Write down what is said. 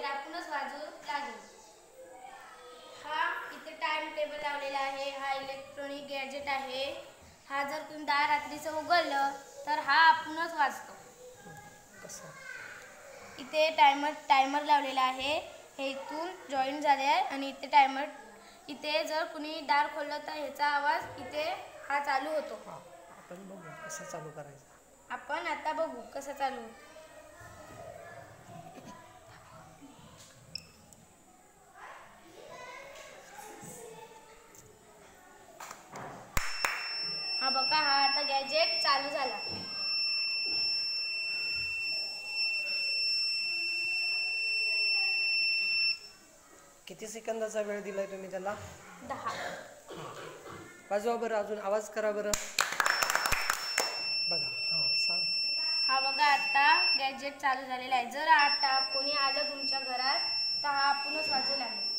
तर आपणच वाजवू लागेल। हा इथे टाइम टेबल लावलेला आहे। हा इलेक्ट्रॉनिक गॅजेट आहे। हा जर तुम्ही 10 रात्रीचं उघडलं तर हा आपणच वाजतो। इथे टायमर लावलेला आहे। हे इथून जॉईन झाले आहे आणि इथे टायमर, इथे जर कुणी दार खोललं तर ह्याचा आवाज इथे हा चालू होतो। आपण बघू कसं चालू करायचं। आपण आता बघू कसं चालू होतं। हा बघा, हा आता गॅजेट चालू झाला। किती सेकंदाचा वेळ दिलाय तुम्ही त्याला? 10। वाजवा बरं, अजून आवाज करा बरं। बघा, सांग। हा बघा, आता गॅजेट चालू झालेला आहे। जर आता कोणी आलं तुमच्या घरात तर हा आपणच वाजवू लागेल।